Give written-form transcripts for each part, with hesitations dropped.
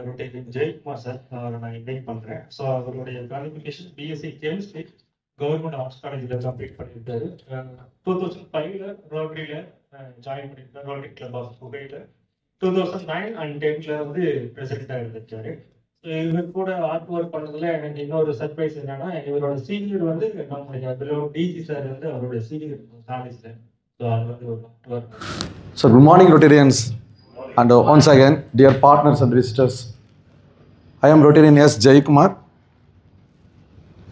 Rotarian Jayakumar sir அவரை நான் invite பண்ணுறேன். ஸோ அவருடைய qualification BSc chemistry government arts காலேஜில் கம்ப்ளீட் பண்ணியிருக்காரு. 2005 ரோட்டரியில் ஜாயின் பண்ணியிருக்காரு, ரோட்டரி கிளப் ஆஃப் புகையில். 2009 and 10 வந்து பிரசிடென்ட்டாக இருந்திருக்காரு. இவர் கூட ஆர்ட் ஒர்க் பண்ணதுல எனக்கு இன்னொரு சர்ப்ரைஸ் என்னன்னா, இவரோட சீனியர் வந்து நம்மளுடைய டிஜி சார் வந்து அவருடைய சீனியர் காலேஜில். ஸோ அது வந்து ஒரு work. So good morning Rotarians, and once again dear partners and visitors, I am Rotarian S. Jaykumar.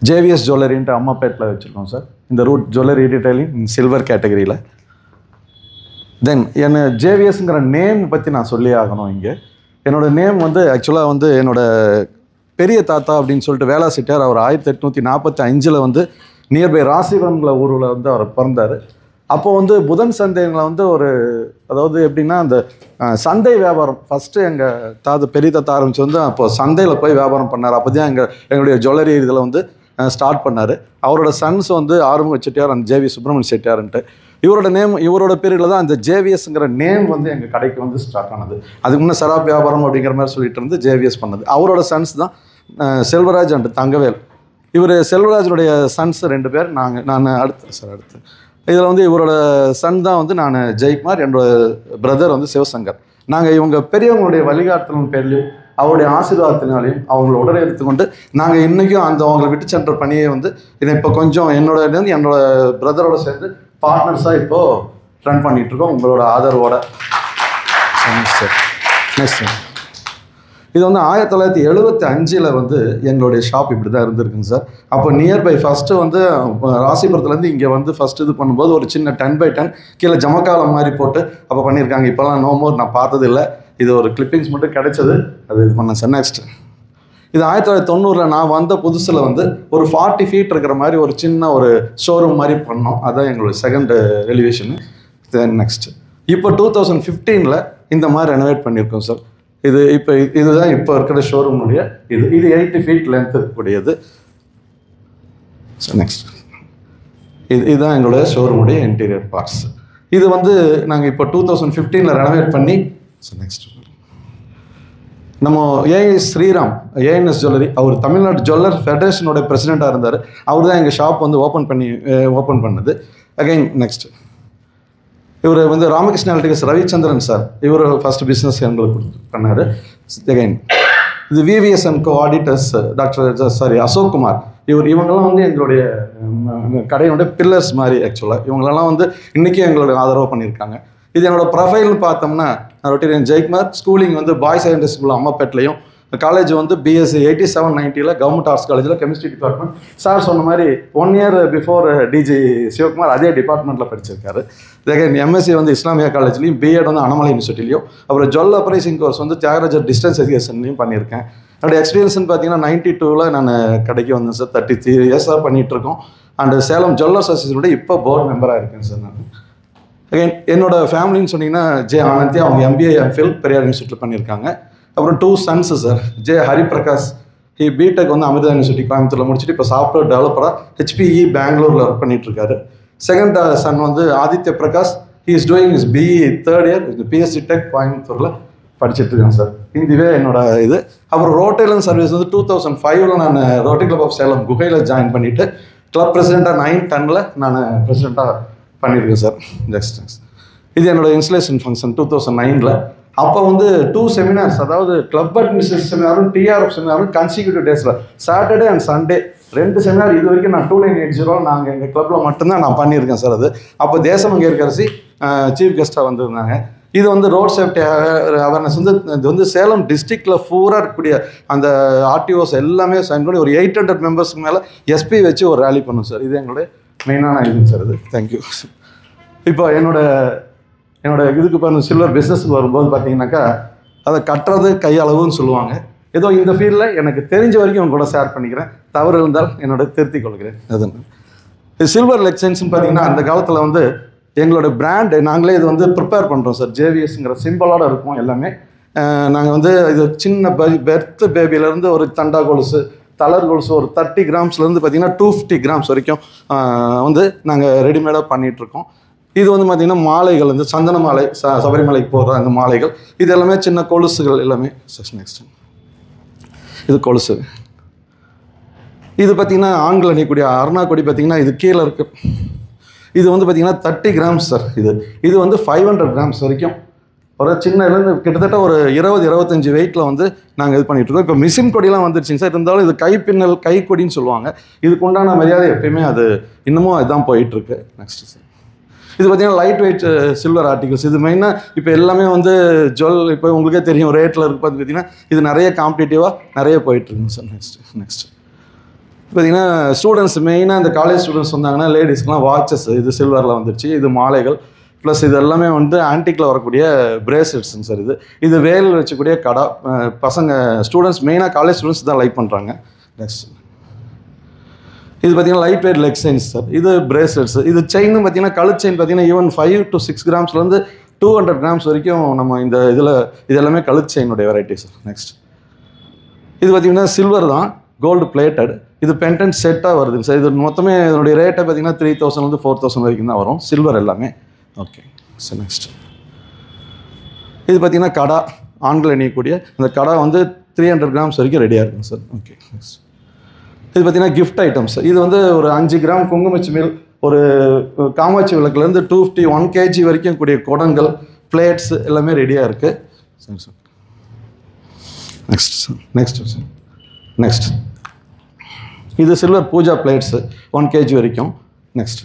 JVS Jewelry ன்ட்டு அம்மாப்பேட்டில் வச்சுருக்கோம் சார். இந்த ரூட் ஜுவல்லரி ரீட்டைலிங் சில்வர் கேட்டகரியில். தென் என்ன ஜேவிஎஸ்ங்கிற நேம் பற்றி நான் சொல்லி ஆகணும். இங்கே என்னோடய நேம் வந்து ஆக்சுவலாக வந்து என்னோடய பெரிய தாத்தா அப்படின்னு சொல்லிட்டு வேளா செட்டியார். அவர் 1845 வந்து நியர்பை ராசிபுரம்ங்கிற ஊரில் வந்து அவர் பிறந்தார். அப்போ வந்து புதன் சந்தைங்களை வந்து ஒரு, அதாவது எப்படின்னா அந்த சந்தை வியாபாரம் ஃபஸ்ட்டு எங்கள் பெரிய தாத்தா ஆரம்பித்து வந்து அப்போது சந்தையில் போய் வியாபாரம் பண்ணார். அப்போ தான் எங்களுடைய ஜுவல்லரி இதில் வந்து ஸ்டார்ட் பண்ணார். அவரோட சன்ஸ் வந்து ஆறுமுக செட்டியார் அந்த ஜேவி சுப்பிரமணிய செட்டியார்ன்ட்டு. இவரோட பீரியடில் தான் அந்த ஜேவிஎஸ்ங்கிற நேம் வந்து எங்கள் கடைக்கு வந்து ஸ்டார்ட் ஆனது. அதுக்கு முன்னே சராப் வியாபாரம் அப்படிங்கிற மாதிரி சொல்லிட்டு இருந்து ஜேவிஎஸ் பண்ணது. அவரோட சன்ஸ் தான் செல்வராஜ் அண்ட் தங்கவேல். இவர் செல்வராஜனுடைய சன்ஸ் 2 பேர். நான் அடுத்து இதில் வந்து இவரோட சன் தான் வந்து நான் ஜெயக்குமார், என்னோட பிரதர் வந்து சிவசங்கர். நாங்கள் இவங்க பெரியவங்களுடைய வழிகாட்டுதலின் பேர்லையும் அவருடைய ஆசீர்வாதத்தினாலையும் அவங்கள உடனே எடுத்துக்கொண்டு நாங்கள் இன்றைக்கும் அவங்களை விட்டு சென்ற பணியை வந்து இதை இப்போ கொஞ்சம் என்னோட பிரதரோட சேர்ந்து பார்ட்னர்ஸாக இப்போது ரன் பண்ணிகிட்ருக்கோம் உங்களோட ஆதரவோட. நெக்ஸ்ட் இது வந்து 1975 வந்து எங்களுடைய ஷாப் இப்படி தான் இருந்திருக்குங்க சார். அப்போ நியர்பை ஃபஸ்ட்டு வந்து ராசிபுரத்துலேருந்து இங்கே வந்து ஃபஸ்ட்டு இது பண்ணும்போது ஒரு சின்ன 10x10 கீழே ஜமக்காலம் மாதிரி போட்டு அப்போ பண்ணியிருக்காங்க. இப்போலாம் நோ மோர், நான் பார்த்ததில்லை. இது ஒரு கிளிப்பிங்ஸ் மட்டும் கிடைச்சது, அது இது பண்ணேன் சார். நெக்ஸ்ட் இது 1990 நான் வந்த புதுசில் வந்து ஒரு 40 feet இருக்கிற மாதிரி ஒரு சின்ன ஒரு ஷோரூம் மாதிரி பண்ணோம். அதுதான் எங்களுடைய செகண்ட் எலிவேஷனு. நெக்ஸ்ட் இப்போ 2015 இந்த மாதிரி ரெனோவேட் பண்ணியிருக்கோம் சார். இதுதான் இப்போ இருக்கிற ஷோரூமுடைய இது 80 feet லென்த் இருக்கக்கூடியது. நெக்ஸ்ட் இதுதான் எங்களுடைய ஷோரூமுடைய இன்டீரியர் பார்ட்ஸ். இது வந்து நாங்கள் இப்போ 2015 ரெனோவேட் பண்ணி. நெக்ஸ்ட் நம்ம ஏஎஸ் ஸ்ரீராம், ஏஎன்எஸ் ஜுவல்லரி, அவர் தமிழ்நாடு ஜுவல்லர் ஃபெடரேஷனோட பிரசிடெண்ட்டாக இருந்தார். அவர் தான் எங்கள் ஷாப் வந்து ஓப்பன் பண்ணது. அகைன் நெக்ஸ்ட் இவர் வந்து ராமகிருஷ்ண எலக்ட்ரிகல்ஸ் ரவிச்சந்திரன் சார், இவர் ஃபஸ்ட்டு பிஸ்னஸ் எங்களுக்கு பண்ணார். அகைன் இது VVS and co auditors doctor Ashok Kumar. இவங்கெல்லாம் வந்து எங்களுடைய கடையோட பில்லர்ஸ் மாதிரி. ஆக்சுவலாக இவங்களெல்லாம் வந்து இன்றைக்கும் எங்களுடைய ஆதரவு பண்ணியிருக்காங்க. இது என்னோடய ப்ரொஃபைல்னு பார்த்தோம்னா ரொட்டேரியன் ஜெயக்குமார். ஸ்கூலிங் வந்து பாய்ஸ் செகண்டரி ஸ்கூல் அம்மாப்பேட்லையும், காலேஜ் வந்து பிஎஸ்சி 87-90 கவர்மெண்ட் ஆர்ட்ஸ் காலேஜில் கெமிஸ்ட்ரி டிபார்ட்மெண்ட். சார் சொன்ன மாதிரி 1 year பிஃபோர் டிஜி சிவகுமார் அதே டிபார்ட்மெண்ட்டில் படிச்சிருக்காரு. எம்எஸ்சி வந்து இஸ்லாமியா காலேஜ்லையும், பிஎட் வந்து அண்ணாமலை யூனிவர்சிட்டிலையும், அப்புறம் ஜுவல் அப்ரைசிங் கோர்ஸ் வந்து தியாகராஜர் டிஸ்டன்ஸ் எஜுகேஷன்லையும் பண்ணியிருக்கேன். என்னோடய எக்ஸ்பீரியன்ஸ்னு பார்த்தீங்கன்னா 92 நான் கடைக்கு வந்தேன் சார். 33 years பண்ணிகிட்ருக்கோம். அண்டு சேலம் ஜுவல்லர்ஸ் அசோசியேஷனோட இப்போ போர்டு மெம்பராக இருக்கேன் சார் நான். அகைன் என்னோடய ஃபேமிலின்னு சொன்னீங்கன்னா ஜே ஆனந்தி, அவங்க MBA MPhil பெரியார் யூனிவர்சிட்டியில் பண்ணியிருக்காங்க. அப்புறம் 2 sons sir. J Hariprakash, BTech வந்து அமிர்தா யூனிவர்சிட்டி கோயம்புத்தூரில் முடிச்சுட்டு இப்போ சாஃப்ட்வேர் டெவலப்பராக HPE பெங்களூரில் ஒர்க் பண்ணிகிட்ருக்காரு. செகண்ட் சன் வந்து Aditya Prakash, is doing is BE 3rd year PSC tech கோயம்புத்தூரில் படிச்சுட்ருக்கேன் சார். இதுவே என்னோட இது. அப்புறம் ரோட்டேலன் சர்வீஸ் வந்து 2005 நான் ரோட்டரி கிளப் ஆஃப் சேலம் குகையில் ஜாயின் பண்ணிவிட்டு கிளப் பிரசிடெண்ட்டாக 9-10 நான் பிரசிடெண்ட்டாக பண்ணியிருக்கேன் சார். நெக்ஸ்ட் இது என்னோடய இன்ஸ்டலேஷன் ஃபங்க்ஷன் 2009. அப்போ வந்து 2 seminars, அதாவது கிளப் அட்மினிஸ்ட்ரேஷன் செமினாரும் TRF செமினாரும் கன்சிக்யூட்டிவ் டேஸில் சாட்டர்டே அண்ட் சண்டே 2 செமினார் இது வரைக்கும் நான் 2980 நாங்கள் எங்கள் கிளப்பில் மட்டும்தான் நான் பண்ணியிருக்கேன் சார். அது அப்போ தேசமங்கேற்கரசி சீஃப் கெஸ்ட்டாக வந்திருந்தாங்க. இது வந்து ரோட் சேஃப்டி அவேர்னஸ் வந்து இது வந்து சேலம் டிஸ்ட்ரிக்டில் பூரா இருக்கக்கூடிய அந்த RTOs எல்லாமே சைன் பண்ணி ஒரு 800 மெம்பர்ஸ்க்கு மேலே SP வச்சு ஒரு ரேலி பண்ணும் சார். இது எங்களுடைய மெயினான இதுங்க சார். இது தேங்க்யூ. இப்போ என்னோட இதுக்கு பாருங்க சில்வர் பிஸ்னஸ்க்கு வரும்போது பார்த்தீங்கன்னாக்கா அதை கட்டுறது கையளவுன்னு சொல்லுவாங்க. ஏதோ இந்த ஃபீல்டில் எனக்கு தெரிஞ்ச வரைக்கும் உங்க கூட ஷேர் பண்ணிக்கிறேன். தவறு இருந்தால் என்னோட திருத்திக் கொள்கிறேன். அது சில்வர் லெக்சன்ஸ்னு பார்த்தீங்கன்னா அந்த காலத்தில் வந்து எங்களோட பிராண்டு நாங்களே இது வந்து ப்ரிப்பேர் பண்ணுறோம் சார். JVSங்கிற சிம்பிளோடு இருக்கும் எல்லாமே. நாங்கள் வந்து இது சின்ன பெர்த் பேபியிலேருந்து ஒரு தண்டா கொலுசு, தளர் கொலுசு ஒரு 30 grams பார்த்தீங்கன்னா 250 grams வரைக்கும் வந்து நாங்கள் ரெடிமேடாக பண்ணிகிட்ருக்கோம். இது வந்து பார்த்திங்கன்னா மாலைகள் வந்து சந்தன மாலை, சபரிமலைக்கு போகிற அந்த மாலைகள், இது எல்லாமே சின்ன கொலுசுகள் எல்லாமே. நெக்ஸ்ட் இது கொலுசு. இது பார்த்தீங்கன்னா ஆண்கள் அணியக்கூடிய அருணா கொடி பார்த்தீங்கன்னா இது கீழே இருக்குது. இது வந்து பார்த்தீங்கன்னா 30 கிராம்ஸ் சார். இது வந்து 500 கிராம்ஸ் வரைக்கும் ஒரு சின்னலேருந்து கிட்டத்தட்ட ஒரு 20-25 வெயிட்டில் வந்து நாங்கள் இது பண்ணிகிட்ருக்கோம். இப்போ மிஷின் கொடியெலாம் வந்துருச்சுங்க சார். இருந்தாலும் இது கைப்பின்னல் கைக்கொடின்னு சொல்லுவாங்க. இதுக்கு உண்டான மரியாதை எப்பயுமே அது இன்னமும் அதுதான் போயிட்டுருக்கு. நெக்ஸ்ட்டு சார், இது பார்த்தீங்கன்னா லைட் வெயிட் சில்வர் ஆர்டிகல்ஸ். இது மெயினாக இப்போ எல்லாமே வந்து இப்போ உங்களுக்கே தெரியும் ரேட்டில் இருக்குது பார்த்தீங்கன்னா இது நிறைய காம்படிட்டிவாக நிறைய போயிட்டுருக்குங்க சார். நெக்ஸ்ட்டு பார்த்தீங்கன்னா ஸ்டூடெண்ட்ஸ் மெயினாக இந்த காலேஜ் ஸ்டூடெண்ட்ஸ் வந்தாங்கன்னா லேடிஸ்க்குலாம் வாட்சஸ் இது சில்வரில் வந்துருச்சு. இது மாலைகள் ப்ளஸ் இது எல்லாமே வந்து ஆன்டிக்கில் வரக்கூடிய பிரேஸ்லெட்ஸுங்க சார். இது வேல் வச்சக்கூடிய கடா. பசங்க ஸ்டூடெண்ட்ஸ் மெயினாக காலேஜ் ஸ்டூடெண்ட்ஸ் தான் லைக் பண்ணுறாங்க. நெக்ஸ்ட் இது பார்த்தீங்கன்னா light weight leg chains sir. இது பிரேஸ்லெட்ஸ். இது செயினும் பார்த்தீங்கன்னா கழுத்து செயின் பார்த்தீங்கன்னா ஈவன் 5 to 6 கிராம்ஸ்லேருந்து 200 கிராம்ஸ் வரைக்கும் நம்ம இந்த இது எல்லாமே கழுத்து செயினுடைய வெரைட்டி சார். நெக்ஸ்ட் இது பார்த்தீங்கன்னா சில்வர் தான், கோல்டு பிளேட்டட். இது பென்டன்ட் செட்டாக வருதுங்க சார். இது மொத்தமே இதனுடைய ரேட்டை பார்த்தீங்கன்னா 3000 4000 வரைக்கும் தான் வரும், சில்வர் எல்லாமே. Okay sir. நெக்ஸ்ட் இது பார்த்தீங்கன்னா கடா, ஆண்கள் அணியக்கூடிய இந்த கடா வந்து 300 கிராம்ஸ் வரைக்கும் ரெடியாக இருக்குங்க சார். ஓகே. நெக்ஸ்ட் இது பார்த்தீங்கன்னா கிஃப்ட் ஐட்டம்ஸ். இது வந்து ஒரு 5 கிராம் குங்குமச்சிமில், ஒரு காமாட்சி விளக்குலேருந்து 251 kg வரைக்கும் கூடிய குடங்கள், பிளேட்ஸ் எல்லாமே ரெடியாக இருக்குது. சரி சார். நெக்ஸ்ட் இது சில்வர் பூஜா பிளேட்ஸு 1 kg வரைக்கும். நெக்ஸ்ட்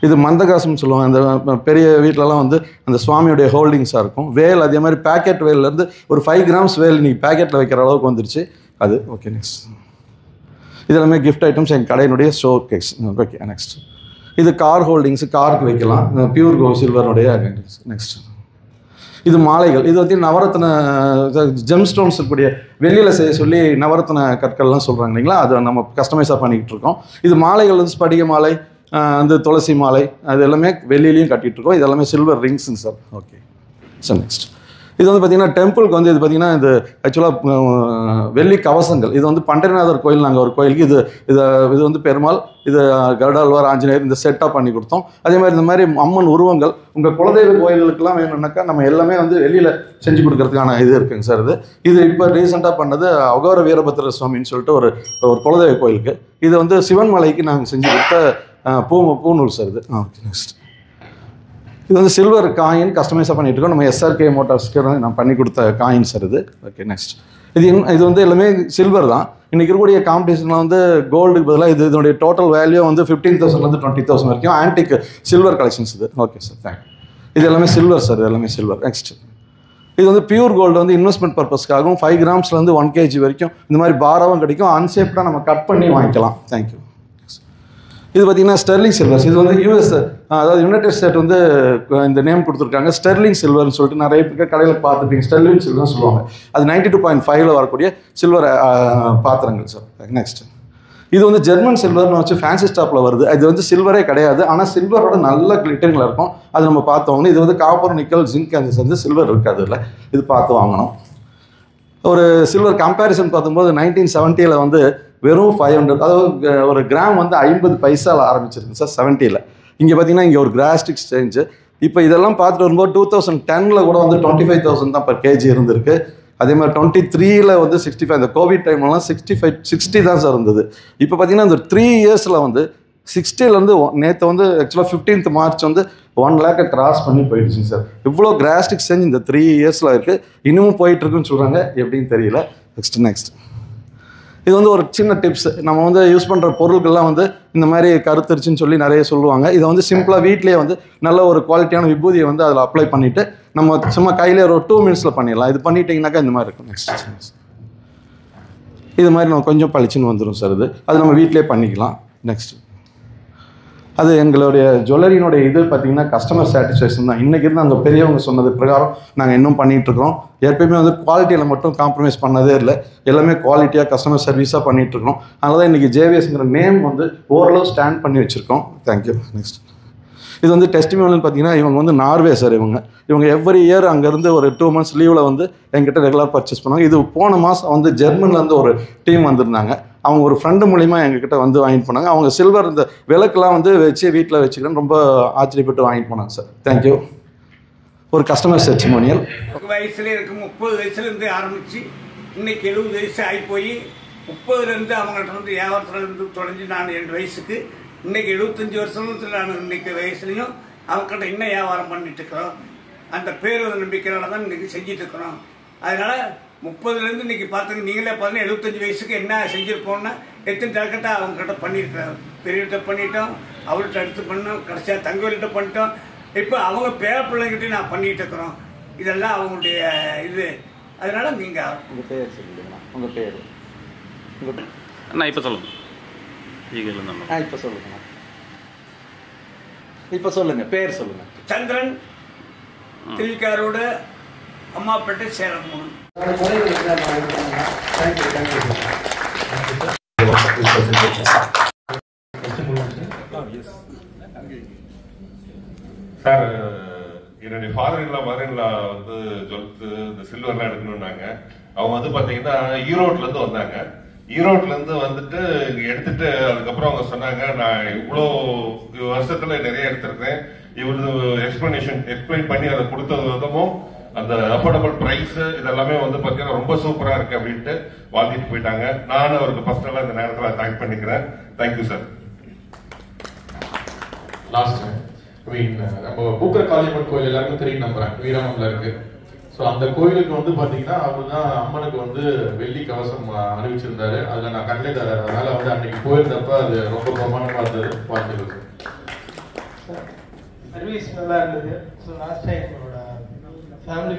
இது மந்தகாசம்னு சொல்லுவாங்க. அந்த பெரிய வீட்டிலலாம் வந்து அந்த சுவாமியுடைய ஹோல்டிங்ஸாக இருக்கும். வேல் அதே மாதிரி பேக்கெட் வேல்லேருந்து ஒரு 5 கிராம்ஸ் வேல் இன்றைக்கி பேக்கெட்டில் வைக்கிற அளவுக்கு வந்துருச்சு அது. ஓகே. நெக்ஸ்ட் இதெல்லாமே கிஃப்ட் ஐட்டம்ஸ் எங்கள் கடையினுடைய ஷோ கேஸ். ஓகே. நெக்ஸ்ட் இது கார் ஹோல்டிங்ஸு, காருக்கு வைக்கலாம், பியூர் கோ சில்வருடைய. நெக்ஸ்ட் இது மாலைகள். இது வந்து நவரத்ன ஜெம் ஸ்டோன்ஸ் இருக்கக்கூடிய வெளியில் செய்ய சொல்லி நவரத்ன கற்கள்லாம் சொல்கிறாங்க இல்லைங்களா, அதை நம்ம கஸ்டமைஸாக பண்ணிக்கிட்டு இருக்கோம். இது மாலைகள் வந்து ஸ்படிக மாலை, அந்த துளசி மாலை, அது எல்லாமே வெளியிலையும் கட்டிகிட்ருக்கோம். இது எல்லாமே சில்வர் ரிங்ஸுங்க சார். Okay sir. நெக்ஸ்ட் இது வந்து பார்த்திங்கன்னா டெம்பிளுக்கு வந்து இது பார்த்திங்கன்னா இது ஆக்சுவலாக வெள்ளி கவசங்கள். இது வந்து பண்டரிநாதர் கோயில், நாங்கள் ஒரு கோயிலுக்கு இது வந்து பெருமாள், இது கருடாழ்வார், ஆஞ்சநேயர் இந்த செட்டாக பண்ணி கொடுத்தோம். அதே மாதிரி இந்த மாதிரி அம்மன் உருவங்கள் உங்கள் குலதெய்வ கோயில்களுக்கெல்லாம் வேணும்னாக்கா நம்ம எல்லாமே வந்து வெளியில் செஞ்சு கொடுக்கறதுக்கான இது இருக்குங்க சார். இது இப்போ ரீசெண்டாக பண்ணது அகோர வீரபத்திர சுவாமின்னு சொல்லிட்டு ஒரு குலதெய்வ கோயிலுக்கு. இது வந்து சிவன் மலைக்கு நாங்கள் செஞ்சு கொடுத்த பூநூல் சார். ஓகே. நெக்ஸ்ட் இது வந்து சில்வர் காயின் கஸ்டமைஸாக பண்ணிகிட்டு இருக்கோம். நம்ம எஸ்ஆர்கே மோட்டார்ஸ்க்கு நான் பண்ணி கொடுத்த காயின் சார் இது. ஓகே. நெக்ஸ்ட் இது வந்து எல்லாமே சில்வர் தான். இன்றைக்கி இருக்கக்கூடிய காம்படிஷனில் வந்து கோல்டுக்கு பதிலாக இதனுடைய டோட்டல் வேல்யூ வந்து 15,000 20,000 வரைக்கும் ஆன்டிக் சில்வர் கலெக்ஷன்ஸ் இது. Okay sir. தேங்க்யூ. இது எல்லாமே சில்வர் சார். இது எல்லாமே சில்வர். நெக்ஸ்ட் இது வந்து பியூர் கோல்டு வந்து இன்வெஸ்ட்மெண்ட் பர்பஸ்க்காகவும் 5 கிராம்ஸ்லேருந்து 1 kg வரைக்கும் இந்த மாதிரி பாராவும் கிடைக்கும். அன்ஷேப்டாக நம்ம கட் பண்ணி வாங்கிக்கலாம். தேங்க்யூ. இது பார்த்தீங்கன்னா ஸ்டெர்லிங் சில்வர்ஸ். இது வந்து யூஎஸ், அதாவது யுனைடெட் ஸ்டேட் வந்து இந்த நேம் கொடுத்துருக்காங்க, ஸ்டெர்லிங் சில்வர்னு சொல்லிட்டு. நிறைய பேர் கடையில் பார்த்துருப்பீங்க, ஸ்டெர்லிங் சில்வர்னு சொல்லுவாங்க. அது 92.5 வரக்கூடிய சில்வர் பாத்திரங்கள் சார். நெக்ஸ்ட் இது வந்து ஜெர்மன் சில்வர்னு வச்சு ஃபேன்சி ஸ்டாப்பில் வருது. இது வந்து சில்வரே கிடையாது, ஆனால் சில்வரோட நல்ல கிளிட்டரிங்கில் இருக்கும். அது நம்ம பார்த்து வாங்கணும். இது வந்து காப்பர், நிக்கல், ஜிங்க், அது வந்து சில்வர் இருக்காது இல்லை. இது பார்த்து வாங்கணும். ஒரு சில்வர் கம்பேரிசன் பார்க்கும்போது 1970 வந்து வெறும் 500, அதாவது ஒரு கிராம் வந்து 50 பைசாவில் ஆரம்பிச்சிருக்கு சார் 70. இங்கே பார்த்தீங்கன்னா இங்கே ஒரு கிராஸ்டிக் சேஞ்சு. இப்போ இதெல்லாம் பார்த்துட்டு வரும்போது 2010 கூட வந்து 25,000 தான் per kg இருந்திருக்கு. அதே மாதிரி 23 வந்து 65, இந்த கோவிட் டைம்லாம் 60 தான் சார் இருந்தது. இப்போ பார்த்தீங்கன்னா இந்த 3 இயர்ஸில் வந்து 60லேருந்து நேற்று வந்து ஆக்சுவலாக 15th மார்ச் வந்து 1 lakh கிராஸ் பண்ணி போயிடுச்சுங்க சார். இவ்வளோ கிராஸ்டிக் சேஞ்ச் இந்த 3 இயர்ஸில் இருக்குது. இன்னமும் போயிட்டுருக்குன்னு சொல்கிறாங்க, எப்படின்னு தெரியல. நெக்ஸ்ட் இது வந்து ஒரு சின்ன டிப்ஸ். நம்ம வந்து யூஸ் பண்ணுற பொருட்கள்லாம் வந்து இந்த மாதிரி கருத்துருச்சுன்னு சொல்லி நிறைய சொல்லுவாங்க. இதை வந்து சிம்பிளாக வீட்லேயே வந்து நல்ல ஒரு குவாலிட்டியான விபூதியை வந்து அதில் அப்ளை பண்ணிவிட்டு நம்ம சும்மா கையிலே ஒரு 2 minutesல பண்ணிடலாம். இது பண்ணிட்டீங்கன்னாக்கா இந்த மாதிரி இருக்கும். நெக்ஸ்ட் இது மாதிரி நம்ம கொஞ்சம் பளிச்சுன்னு வந்துடும் சார். அது நம்ம வீட்டிலே பண்ணிக்கலாம். நெக்ஸ்ட் அது எங்களுடைய ஜுவல்லரியினுடைய இது பார்த்திங்கன்னா கஸ்டமர் சாட்டிஸ்ஃபேக்ஷன் தான். இன்றைக்கி இருந்து அந்த பெரியவங்க சொன்னது பிரகாரம் நாங்கள் இன்னும் பண்ணிகிட்ருக்கோம். எப்பயுமே வந்து குவாலிட்டியில் மட்டும் காம்ப்ரமைஸ் பண்ணதே இல்லை. எல்லாமே குவாலிட்டியாக கஸ்டமர் சர்வீஸாக பண்ணிகிட்ருக்கோம். அதனால தான் இன்றைக்கி ஜேவிஎஸ்ங்கிற நேம் வந்து ஓரளவு ஸ்டாண்ட் பண்ணி வச்சுருக்கோம். தேங்க்யூ. நெக்ஸ்ட் இது வந்து டெஸ்டிமோனியல் பார்த்தீங்கன்னா இவங்க வந்து நார்வே சார். இவங்க எவ்ரி இயர் அங்கேருந்து ஒரு 2 months லீவில் வந்து எங்கிட்ட ரெகுலர் பர்ச்சேஸ் பண்ணுவாங்க. இது போன மாதம் வந்து ஜெர்மன்லேருந்து ஒரு டீம் வந்திருந்தாங்க. அவங்க ஒரு ஃப்ரெண்டு மூலிமா எங்ககிட்ட வந்து வாங்கிட்டு போனாங்க. அவங்க சில்வர் இந்த விளக்கெல்லாம் வந்து வச்சு வீட்டில் வச்சுக்கிறேன்னு ரொம்ப ஆச்சரியப்பட்டு வாங்கிட்டு போனாங்க சார். தேங்க்யூ. ஒரு கஸ்டமர் டெஸ்டிமோனியல். வயசுல இருக்கு 30 வயசுலேருந்து ஆரம்பித்து இன்னைக்கு 70 வயசு ஆகி போய் 30லேருந்து அவங்கள்ட்ட வந்து வியாபாரத்துலேருந்து தொலைஞ்சு நான் 2 வயசுக்கு இன்னைக்கு 75 வருஷத்துல நான் இன்னைக்கு வயசுலையும் அவங்ககிட்ட இன்னும் வியாபாரம் பண்ணிட்டு இருக்கிறோம். அந்த பேர் நம்பிக்கையால தான் இன்னைக்கு செஞ்சுட்டு இருக்கிறோம். அதனால 30லேருந்து இன்னைக்கு பார்த்துங்க நீங்களே பாருங்க 75 வயசுக்கு என்ன செஞ்சிருப்போம்னா எத்தனை தரக்கட்டா அவங்க கிட்ட பண்ணியிருக்கிறோம். பெரியகிட்ட பண்ணிட்டோம், அவர்கிட்ட அடுத்து பண்ணோம், கடைசியாக தங்கவர்கிட்ட பண்ணிட்டோம். இப்போ அவங்க பேர பிள்ளைங்கிட்ட நான் பண்ணிட்டு இருக்கிறோம். இதெல்லாம் அவங்களுடைய இது. அதனால நீங்க உங்கள் பேர் சொல்லுங்கண்ணா. உங்கள் பேர் அண்ணா இப்போ சொல்லுங்க. இப்போ சொல்லுங்கண்ணா. இப்போ சொல்லுங்க, பேர் சொல்லுங்க. சந்திரன், திருவிக்காரோட அம்மாப்பேட்டை, சேலம். சார், என்னுடைய ஃபாதர் மதர்இன்லா வந்து ஜுவல்ஸ் இந்த சில்வர்லாம் எடுக்கணும்னாங்க. அவங்க வந்து பாத்தீங்கன்னா ஈரோட்ல இருந்து வந்தாங்க. ஈரோட்ல இருந்து வந்துட்டு இங்க எடுத்துட்டு அதுக்கப்புறம் அவங்க சொன்னாங்க, நான் இவ்வளோ வருஷத்துல நிறைய எடுத்திருக்கேன், இவரு எக்ஸ்பிளைன் பண்ணி அதை கொடுத்தது விதமும் அந்த அஃபோர்டபுள் பிரைஸ் இதெல்லாமே வந்து பாத்தீங்கன்னா ரொம்ப சூப்பரா இருக்கு அப்படின்ட்டு வாழ்த்திட்டு போயிட்டாங்க. நானும் அவருக்கு ஃபர்ஸ்ட் எல்லாம் இந்த நேரத்தில் தேங்க் பண்ணிக்கிறேன். Thank you sir. லாஸ்ட் நம்ம பூக்கர் காளியம்மன் கோயில் எல்லாருக்கும் தெரியும், நம்புறேன் வீரமம்ல இருக்கு. ஸோ அந்த கோயிலுக்கு வந்து பாத்தீங்கன்னா அவர் தான் அம்மனுக்கு வந்து வெள்ளி கவசம் அணிவிச்சிருந்தாரு. அதுல நான் கண்டே தரேன். அதனால வந்து அன்னைக்கு போயிருந்தப்ப அது ரொம்ப பிரமாணமா இருந்தது. பார்த்துருக்கு சர்வீஸ் நல்லா இருந்தது. ஸோ லாஸ்ட் டைம் என்னோட ஃபேமிலி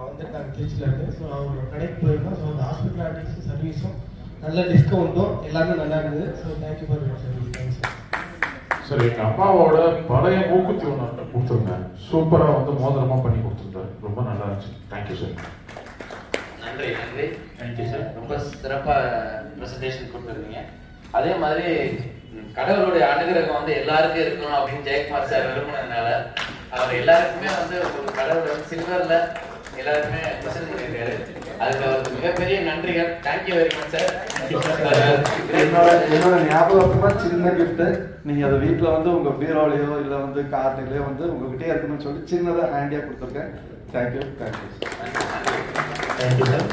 வந்துருக்காங்க திருச்சியில் இருந்து. ஸோ அவரோட கடைக்கு போயிருந்தோம். ஸோ அந்த ஹாஸ்பிட்டாலிட்டிஸும் சர்வீஸும் நல்ல டிஸ்கவுண்ட்டும் எல்லாமே நல்லா இருந்தது. So thank you for your service. Thanks sir. Sir, எங்க அம்மாவோட பழைய மூக்குத்தி ஒன்று கொடுத்துருந்தேன். சூப்பரா வந்து மோதிரமா பண்ணி கொடுத்துருந்தாரு. ரொம்ப நல்லா இருந்துச்சு. Thank you sir. நன்றி. Thank you sir. ரொம்ப சிறப்பா பிரசன்டேஷன் கொடுத்துருக்கீங்க. அதே மாதிரி கடவுளுடைய அனுகிரகம் வந்து எல்லாருக்கும் இருக்கணும் அப்படின்னு ஜெயக்குமார் சார் விரும்பினதுனால அவர் எல்லாருக்குமே வந்து ஒரு கடவுள் வந்து சில்வர்ல எல்லாருக்குமே பிரசன்ட் பண்ணியிருக்காரு. அதுக்கு அவருக்கு மிகப்பெரிய நன்றிகள். Thank you very much sir. என்னோட ஞாபகமா சின்ன கிஃப்ட், நீங்க அதை வீட்டில் வந்து உங்க பீரோலையோ இல்லை வந்து கார்டுலையோ வந்து உங்ககிட்டே இருக்கணும்னு சொல்லி சின்னதாக ஹேண்டியாக கொடுத்துருக்கேன். தேங்க்யூ. Thank you sir.